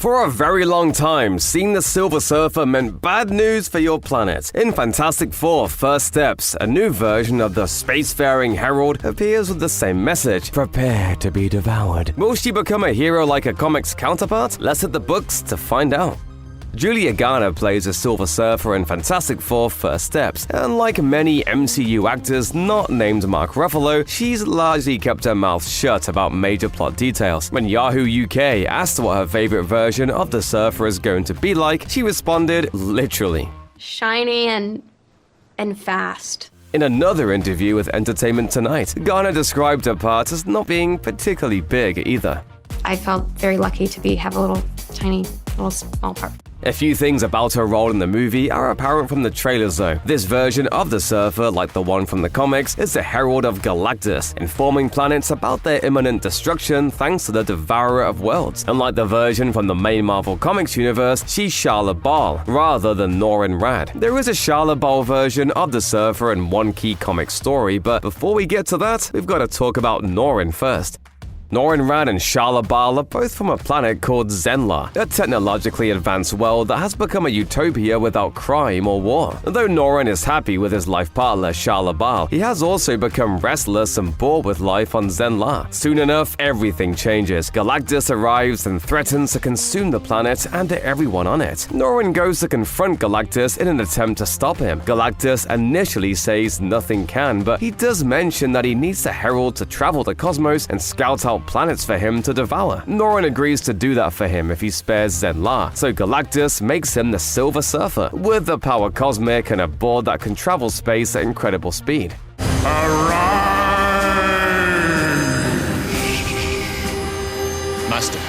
For a very long time, seeing the Silver Surfer meant bad news for your planet. In Fantastic Four: First Steps, a new version of the spacefaring herald appears with the same message: prepare to be devoured. Will she become a hero like her comic's counterpart? Let's hit the books to find out. Julia Garner plays a Silver Surfer in Fantastic Four: First Steps, and like many MCU actors not named Mark Ruffalo, she's largely kept her mouth shut about major plot details. When Yahoo UK asked what her favorite version of the Surfer is going to be like, she responded, literally, shiny and fast. In another interview with Entertainment Tonight, Garner described her part as not being particularly big either. I felt very lucky to have a little small part. A few things about her role in the movie are apparent from the trailers though. This version of the Surfer, like the one from the comics, is the herald of Galactus, informing planets about their imminent destruction thanks to the devourer of worlds. Unlike the version from the main Marvel Comics universe, she's Shalla-Bal, rather than Norrin Radd. There is a Shalla-Bal version of the Surfer in one key comic story, but before we get to that, we've got to talk about Norrin first. Norrin Radd and Shalla-Bal are both from a planet called Zenla, a technologically advanced world that has become a utopia without crime or war. Though Norrin is happy with his life partner Shalla-Bal, he has also become restless and bored with life on Zenla. Soon enough, everything changes. Galactus arrives and threatens to consume the planet and everyone on it. Norrin goes to confront Galactus in an attempt to stop him. Galactus initially says nothing can, but he does mention that he needs the Herald to travel the cosmos and scout out planets for him to devour. Norrin agrees to do that for him if he spares Zenla, so Galactus makes him the Silver Surfer, with the power cosmic and a board that can travel space at incredible speed. Master,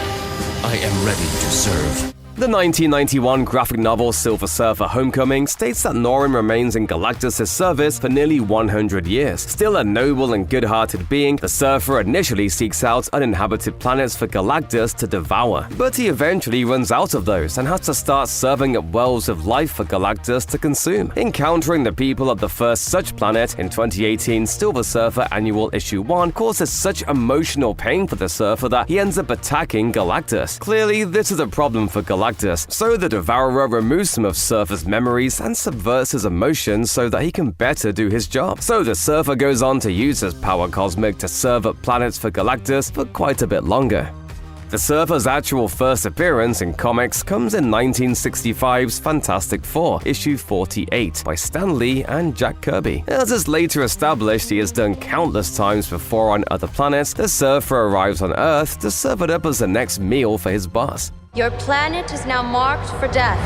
I am ready to serve. The 1991 graphic novel Silver Surfer Homecoming states that Norrin remains in Galactus' service for nearly 100 years. Still a noble and good-hearted being, the Surfer initially seeks out uninhabited planets for Galactus to devour. But he eventually runs out of those and has to start serving up wells of life for Galactus to consume. Encountering the people of the first such planet in 2018 Silver Surfer Annual Issue 1 causes such emotional pain for the Surfer that he ends up attacking Galactus. Clearly, this is a problem for Galactus, so the Devourer removes some of Surfer's memories and subverts his emotions so that he can better do his job. So the Surfer goes on to use his power cosmic to serve up planets for Galactus for quite a bit longer. The Surfer's actual first appearance in comics comes in 1965's Fantastic Four, issue 48, by Stan Lee and Jack Kirby. As is later established he has done countless times before on other planets, the Surfer arrives on Earth to serve it up as the next meal for his boss. Your planet is now marked for death.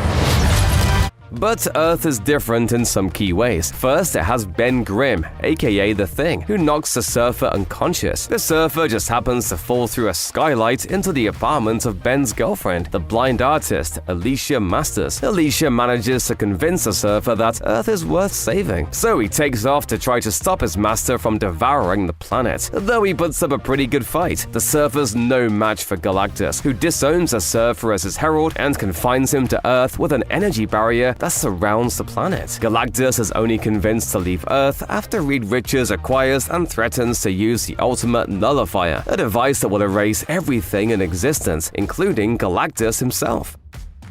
But Earth is different in some key ways. First, it has Ben Grimm, aka The Thing, who knocks the Surfer unconscious. The Surfer just happens to fall through a skylight into the apartment of Ben's girlfriend, the blind artist, Alicia Masters. Alicia manages to convince the Surfer that Earth is worth saving, so he takes off to try to stop his master from devouring the planet. Though he puts up a pretty good fight, the Surfer's no match for Galactus, who disowns the Surfer as his herald and confines him to Earth with an energy barrier that surrounds the planet. Galactus is only convinced to leave Earth after Reed Richards acquires and threatens to use the ultimate nullifier, a device that will erase everything in existence, including Galactus himself.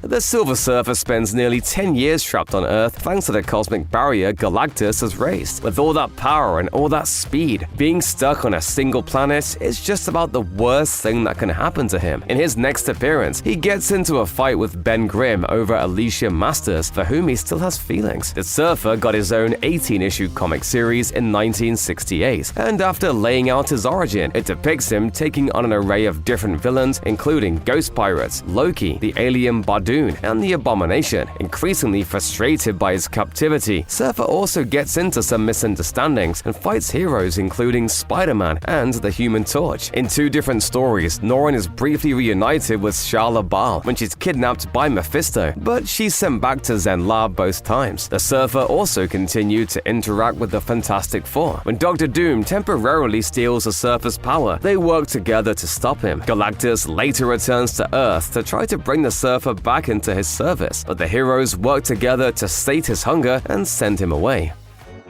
The Silver Surfer spends nearly 10 years trapped on Earth thanks to the cosmic barrier Galactus has raised. With all that power and all that speed, being stuck on a single planet is just about the worst thing that can happen to him. In his next appearance, he gets into a fight with Ben Grimm over Alicia Masters, for whom he still has feelings. The Surfer got his own 18-issue comic series in 1968, and after laying out his origin, it depicts him taking on an array of different villains, including ghost pirates, Loki, the alien Badoon, and the Abomination. Increasingly frustrated by his captivity, Surfer also gets into some misunderstandings and fights heroes including Spider-Man and the Human Torch. In two different stories, Norrin is briefly reunited with Shalla-Bal when she's kidnapped by Mephisto, but she's sent back to Zenla both times. The Surfer also continued to interact with the Fantastic Four. When Dr. Doom temporarily steals the Surfer's power, they work together to stop him. Galactus later returns to Earth to try to bring the Surfer back into his service, but the heroes work together to sate his hunger and send him away.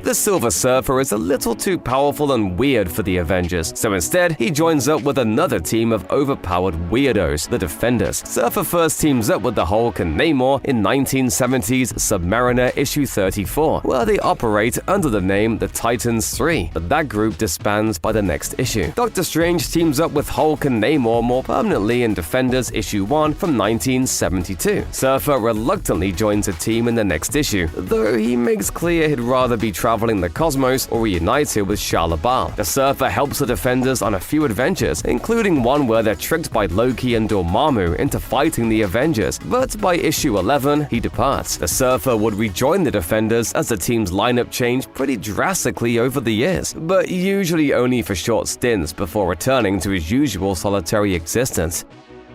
The Silver Surfer is a little too powerful and weird for the Avengers, so instead he joins up with another team of overpowered weirdos, the Defenders. Surfer first teams up with the Hulk and Namor in 1970's Submariner issue 34, where they operate under the name the Titans 3, but that group disbands by the next issue. Doctor Strange teams up with Hulk and Namor more permanently in Defenders issue 1 from 1972. Surfer reluctantly joins a team in the next issue, though he makes clear he'd rather be traveling the cosmos or reunited with Shalla-Bal. The Surfer helps the Defenders on a few adventures, including one where they're tricked by Loki and Dormammu into fighting the Avengers, but by issue 11, he departs. The Surfer would rejoin the Defenders as the team's lineup changed pretty drastically over the years, but usually only for short stints before returning to his usual solitary existence.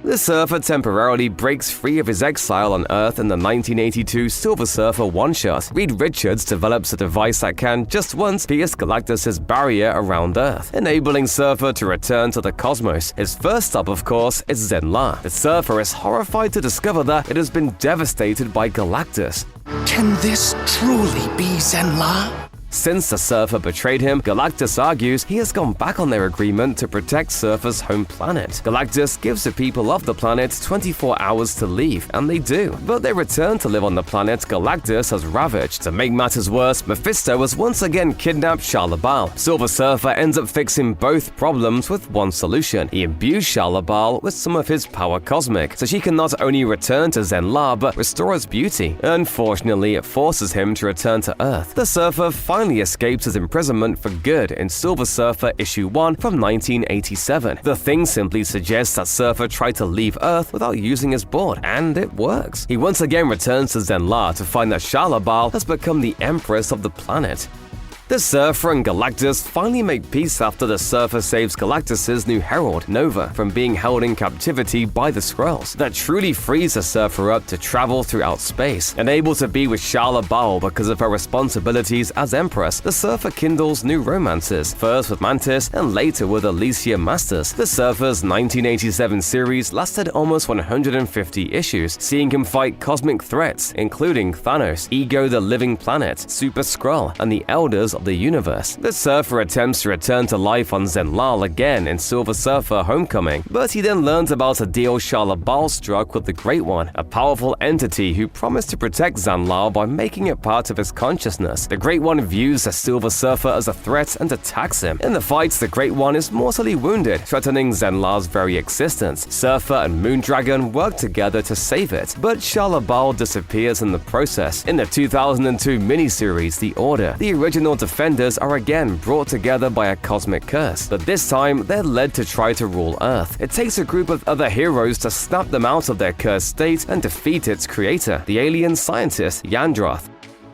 The Surfer temporarily breaks free of his exile on Earth in the 1982 Silver Surfer one-shot. Reed Richards develops a device that can, just once, pierce Galactus' barrier around Earth, enabling Surfer to return to the cosmos. His first stop, of course, is Zenn-La. The Surfer is horrified to discover that it has been devastated by Galactus. Can this truly be Zenn-La? Since the Surfer betrayed him, Galactus argues he has gone back on their agreement to protect Surfer's home planet. Galactus gives the people of the planet 24 hours to leave, and they do. But they return to live on the planet Galactus has ravaged. To make matters worse, Mephisto has once again kidnapped Shalla-Bal. Silver Surfer ends up fixing both problems with one solution. He imbues Shalla-Bal with some of his power cosmic, so she can not only return to Zenn-La but restore its beauty. Unfortunately, it forces him to return to Earth. The Surfer finally escapes his imprisonment for good in Silver Surfer issue 1 from 1987. The Thing simply suggests that Surfer tried to leave Earth without using his board, and it works. He once again returns to Zenn-La to find that Shalla-Bal has become the Empress of the planet. The Surfer and Galactus finally make peace after the Surfer saves Galactus' new herald, Nova, from being held in captivity by the Skrulls. That truly frees the Surfer up to travel throughout space. And able to be with Shalla-Bal because of her responsibilities as Empress, the Surfer kindles new romances, first with Mantis and later with Alicia Masters. The Surfer's 1987 series lasted almost 150 issues, seeing him fight cosmic threats, including Thanos, Ego the Living Planet, Super Skrull, and the Elders of the universe. The Surfer attempts to return to life on Zenn-La again in Silver Surfer Homecoming, but he then learns about a deal Shalla-Bal struck with the Great One, a powerful entity who promised to protect Zenn-La by making it part of his consciousness. The Great One views the Silver Surfer as a threat and attacks him. In the fights, the Great One is mortally wounded, threatening Zenn-La's very existence. Surfer and Moondragon work together to save it, but Shalla-Bal disappears in the process. In the 2002 miniseries The Order, the original Defenders are again brought together by a cosmic curse, but this time they're led to try to rule Earth. It takes a group of other heroes to snap them out of their cursed state and defeat its creator, the alien scientist Yandroth.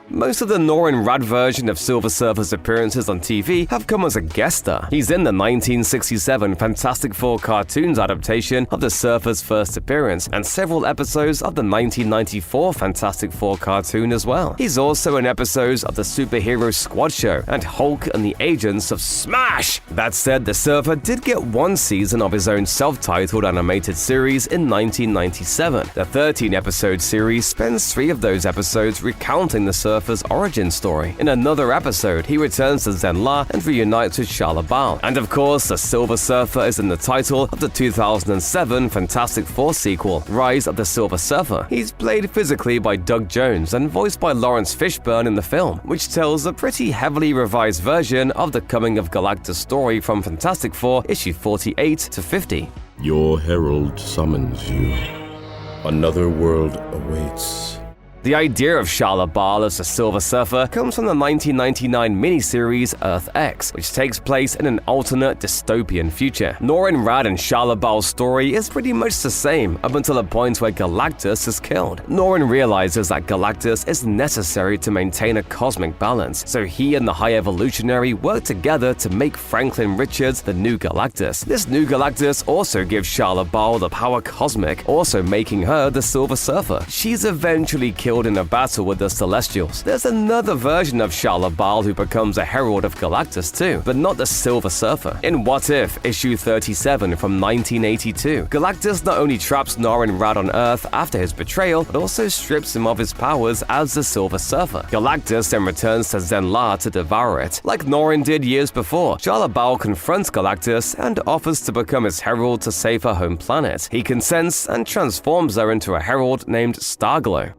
Most of the Norrin Rad version of Silver Surfer's appearances on TV have come as a guest star. He's in the 1967 Fantastic Four cartoons adaptation of the Surfer's first appearance, and several episodes of the 1994 Fantastic Four cartoon as well. He's also in episodes of the Superhero Squad show and Hulk and the Agents of Smash! That said, the Surfer did get one season of his own self-titled animated series in 1997. The 13-episode series spends 3 of those episodes recounting the Surfer's origin story. In another episode, he returns to Zenn-La and reunites with Shalla-Bal. And of course, the Silver Surfer is in the title of the 2007 Fantastic Four sequel, Rise of the Silver Surfer. He's played physically by Doug Jones and voiced by Lawrence Fishburne in the film, which tells a pretty heavily revised version of the coming of Galactus story from Fantastic Four issue 48 to 50. Your herald summons you. Another world awaits. The idea of Shalla-Bal as the Silver Surfer comes from the 1999 miniseries Earth X, which takes place in an alternate dystopian future. Norrin Rad and Shalla-Bal's story is pretty much the same up until a point where Galactus is killed. Norrin realizes that Galactus is necessary to maintain a cosmic balance, so he and the High Evolutionary work together to make Franklin Richards the new Galactus. This new Galactus also gives Shalla-Bal the power cosmic, also making her the Silver Surfer. She's eventually killed killed in a battle with the Celestials. There's another version of Shalla-Bal who becomes a herald of Galactus too, but not the Silver Surfer. In What If, issue 37 from 1982, Galactus not only traps Norrin Radd on Earth after his betrayal, but also strips him of his powers as the Silver Surfer. Galactus then returns to Zenn-La to devour it. Like Norrin did years before, Shalla-Bal confronts Galactus and offers to become his herald to save her home planet. He consents and transforms her into a herald named Starglow.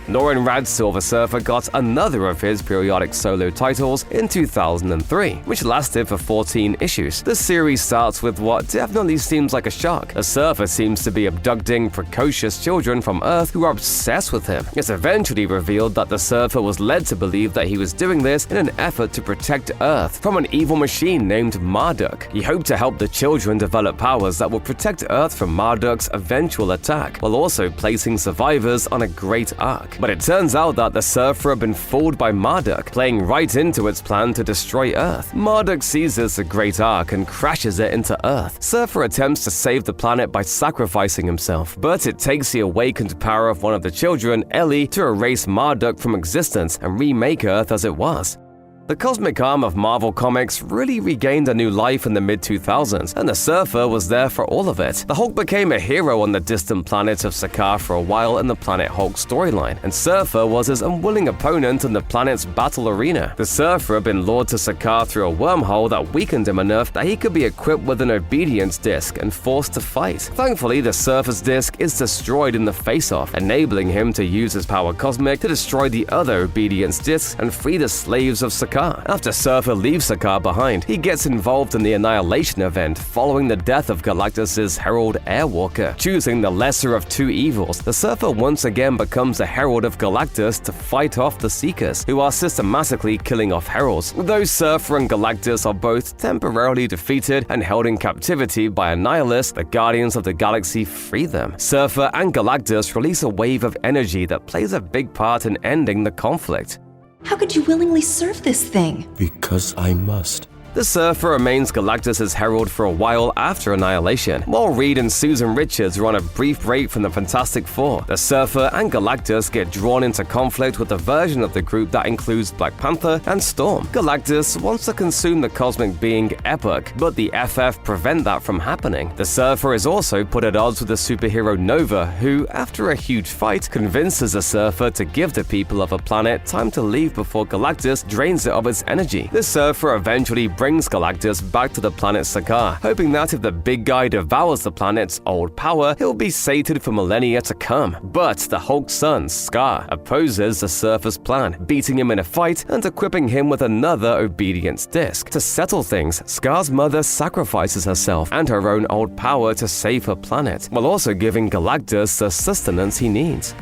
Norrin Radd's Silver Surfer got another of his periodic solo titles in 2003, which lasted for 14 issues. The series starts with what definitely seems like a shock. A surfer seems to be abducting precocious children from Earth who are obsessed with him. It's eventually revealed that the surfer was led to believe that he was doing this in an effort to protect Earth from an evil machine named Marduk. He hoped to help the children develop powers that would protect Earth from Marduk's eventual attack, while also placing survivors on a Great Ark. But it turns out that the surfer had been fooled by Marduk, playing right into its plan to destroy Earth. Marduk seizes the Great Ark and crashes it into Earth. Surfer attempts to save the planet by sacrificing himself, but it takes the awakened power of one of the children, Ellie, to erase Marduk from existence and remake Earth as it was. The cosmic arm of Marvel Comics really regained a new life in the mid-2000s, and the Surfer was there for all of it. The Hulk became a hero on the distant planet of Sakaar for a while in the Planet Hulk storyline, and Surfer was his unwilling opponent in the planet's battle arena. The Surfer had been lured to Sakaar through a wormhole that weakened him enough that he could be equipped with an obedience disc and forced to fight. Thankfully, the Surfer's disc is destroyed in the face-off, enabling him to use his power cosmic to destroy the other obedience discs and free the slaves of Sakaar. After Surfer leaves Sakaar behind, he gets involved in the Annihilation event following the death of Galactus' Herald Airwalker. Choosing the lesser of two evils, the Surfer once again becomes a herald of Galactus to fight off the Seekers, who are systematically killing off heralds. Though Surfer and Galactus are both temporarily defeated and held in captivity by Annihilus, the Guardians of the Galaxy free them. Surfer and Galactus release a wave of energy that plays a big part in ending the conflict. How could you willingly serve this thing? Because I must. The Surfer remains Galactus' herald for a while after Annihilation, while Reed and Susan Richards are on a brief break from the Fantastic Four. The Surfer and Galactus get drawn into conflict with a version of the group that includes Black Panther and Storm. Galactus wants to consume the cosmic being Epoch, but the FF prevent that from happening. The Surfer is also put at odds with the superhero Nova, who, after a huge fight, convinces the Surfer to give the people of a planet time to leave before Galactus drains it of its energy. The Surfer eventually brings Galactus back to the planet Sakaar, hoping that if the big guy devours the planet's old power, he'll be sated for millennia to come. But the Hulk's son, Scar, opposes the Surfer's plan, beating him in a fight and equipping him with another obedience disc. To settle things, Scar's mother sacrifices herself and her own old power to save her planet, while also giving Galactus the sustenance he needs.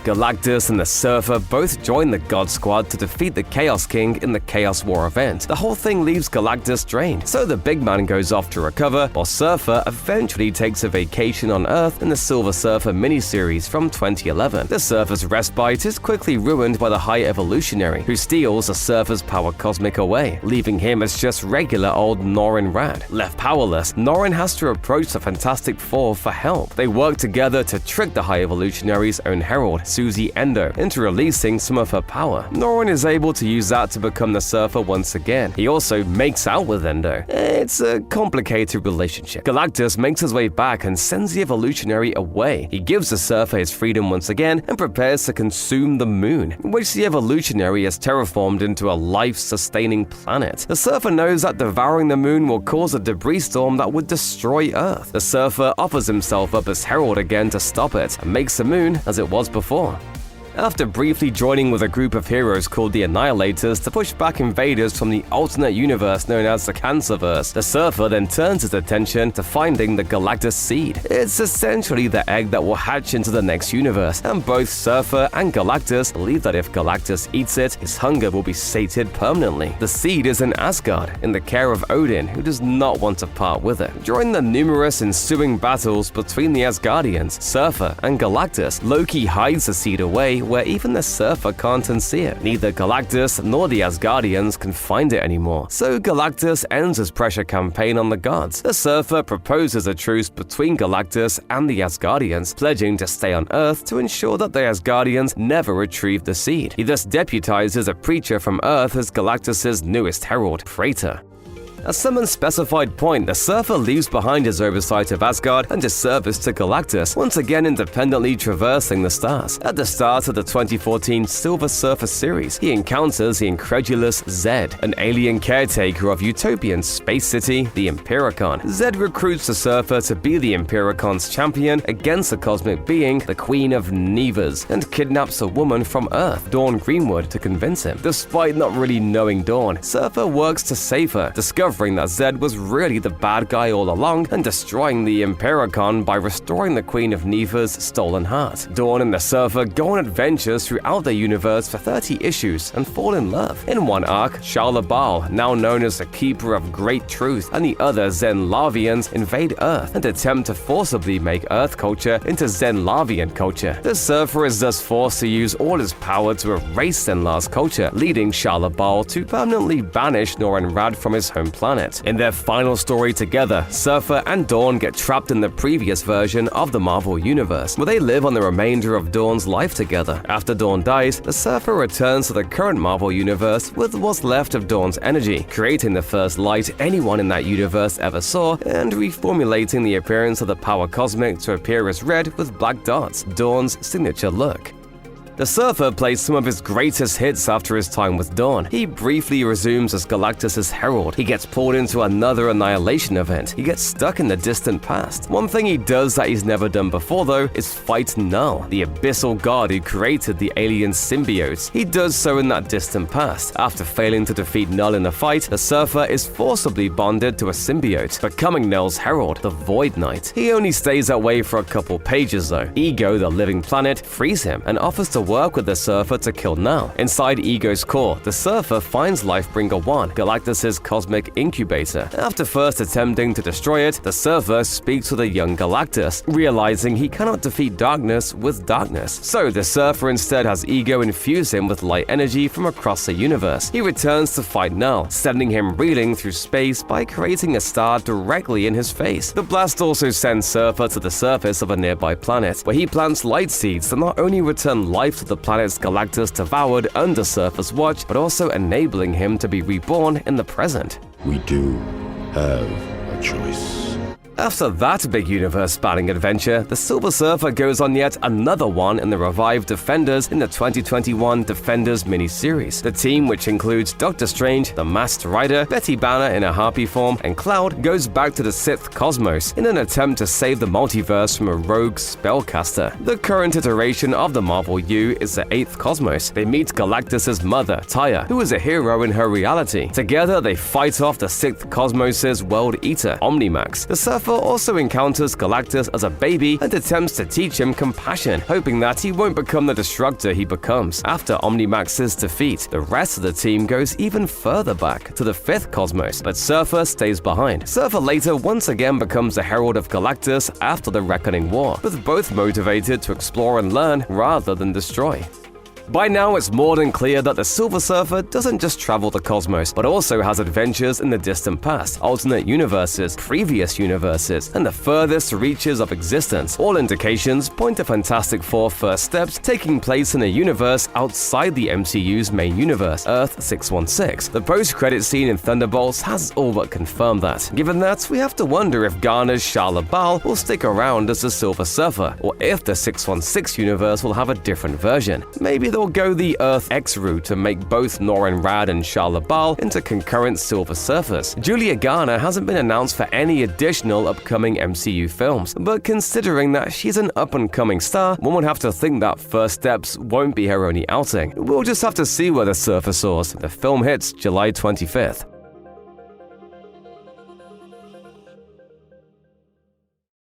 Galactus and the Surfer both join the God Squad to defeat the Chaos King in the Chaos War event. The whole thing leaves Galactus drained, so the big man goes off to recover, while Surfer eventually takes a vacation on Earth in the Silver Surfer miniseries from 2011. The Surfer's respite is quickly ruined by the High Evolutionary, who steals the Surfer's power cosmic away, leaving him as just regular old Norrin Radd. Left powerless, Norrin has to approach the Fantastic Four for help. They work together to trick the High Evolutionary's own herald, Susie Endo, into releasing some of her power. Norrin is able to use that to become the Surfer once again. He also makes out with Endo. It's a complicated relationship. Galactus makes his way back and sends the Evolutionary away. He gives the Surfer his freedom once again and prepares to consume the moon, which the Evolutionary has terraformed into a life-sustaining planet. The Surfer knows that devouring the moon will cause a debris storm that would destroy Earth. The Surfer offers himself up as herald again to stop it and makes the moon as it was before. After briefly joining with a group of heroes called the Annihilators to push back invaders from the alternate universe known as the Cancerverse, the Surfer then turns his attention to finding the Galactus Seed. It's essentially the egg that will hatch into the next universe, and both Surfer and Galactus believe that if Galactus eats it, his hunger will be sated permanently. The seed is in Asgard, in the care of Odin, who does not want to part with it. During the numerous ensuing battles between the Asgardians, Surfer, and Galactus, Loki hides the seed away where even the Surfer can't unsee it. Neither Galactus nor the Asgardians can find it anymore. So Galactus ends his pressure campaign on the gods. The Surfer proposes a truce between Galactus and the Asgardians, pledging to stay on Earth to ensure that the Asgardians never retrieve the seed. He thus deputizes a preacher from Earth as Galactus's newest herald, Praetor. At some unspecified point, the Surfer leaves behind his oversight of Asgard and his service to Galactus, once again independently traversing the stars. At the start of the 2014 Silver Surfer series, he encounters the incredulous Zed, an alien caretaker of utopian space city, the Empiricon. Zed recruits the Surfer to be the Empiricon's champion against a cosmic being, the Queen of Nevers, and kidnaps a woman from Earth, Dawn Greenwood, to convince him. Despite not really knowing Dawn, Surfer works to save her, discovering that Zed was really the bad guy all along and destroying the Empiricon by restoring the Queen of Nevers' stolen heart. Dawn and the Surfer go on adventures throughout the universe for 30 issues and fall in love. In one arc, Shalla-Bal, now known as the Keeper of Great Truth, and the other Zenlavians invade Earth and attempt to forcibly make Earth culture into Zenlavian culture. The Surfer is thus forced to use all his power to erase Zenlar's culture, leading Shalla-Bal to permanently banish Norrin-Radd from his home planet. In their final story together, Surfer and Dawn get trapped in the previous version of the Marvel Universe, where they live on the remainder of Dawn's life together. After Dawn dies, the Surfer returns to the current Marvel Universe with what's left of Dawn's energy, creating the first light anyone in that universe ever saw, and reformulating the appearance of the power cosmic to appear as red with black dots, Dawn's signature look. The Surfer plays some of his greatest hits after his time with Dawn. He briefly resumes as Galactus' herald. He gets pulled into another Annihilation event. He gets stuck in the distant past. One thing he does that he's never done before, though, is fight Knull, the abyssal god who created the alien symbiotes. He does so in that distant past. After failing to defeat Knull in a fight, the Surfer is forcibly bonded to a symbiote, becoming Knull's herald, the Void Knight. He only stays that way for a couple pages, though. Ego, the living planet, frees him and offers to work with the Surfer to kill Knull. Inside Ego's core, the Surfer finds Lifebringer 1, Galactus' cosmic incubator. After first attempting to destroy it, the Surfer speaks with a young Galactus, realizing he cannot defeat darkness with darkness. So the Surfer instead has Ego infuse him with light energy from across the universe. He returns to fight Knull, sending him reeling through space by creating a star directly in his face. The blast also sends Surfer to the surface of a nearby planet, where he plants light seeds that not only return life to the planet's Galactus devoured under Surfer's watch, but also enabling him to be reborn in the present. We do have a choice. After that big universe-spanning adventure, the Silver Surfer goes on yet another one in the revived Defenders in the 2021 Defenders miniseries. The team, which includes Doctor Strange, the Masked Rider, Betty Banner in a harpy form, and Cloud, goes back to the Sixth Cosmos in an attempt to save the multiverse from a rogue spellcaster. The current iteration of the Marvel U is the Eighth Cosmos. They meet Galactus' mother, Tyre, who is a hero in her reality. Together, they fight off the Sixth Cosmos' World Eater, Omnimax. The Surfer also encounters Galactus as a baby and attempts to teach him compassion, hoping that he won't become the destructor he becomes. After Omnimax's defeat, the rest of the team goes even further back to the Fifth Cosmos, but Surfer stays behind. Surfer later once again becomes the herald of Galactus after the Reckoning War, with both motivated to explore and learn rather than destroy. By now, it's more than clear that the Silver Surfer doesn't just travel the cosmos, but also has adventures in the distant past, alternate universes, previous universes, and the furthest reaches of existence. All indications point to Fantastic Four first steps taking place in a universe outside the MCU's main universe, Earth 616. The post-credit scene in Thunderbolts has all but confirmed that. Given that, we have to wonder if Garner's Shalla-Bal will stick around as the Silver Surfer, or if the 616 universe will have a different version. Maybe they'll go the Earth X route to make both Norrin-Radd and Shalla-Bal into concurrent Silver Surfers. Julia Garner hasn't been announced for any additional upcoming MCU films, but considering that she's an up-and-coming star, one would have to think that First Steps won't be her only outing. We'll just have to see where the Surfer soars. The film hits July 25th.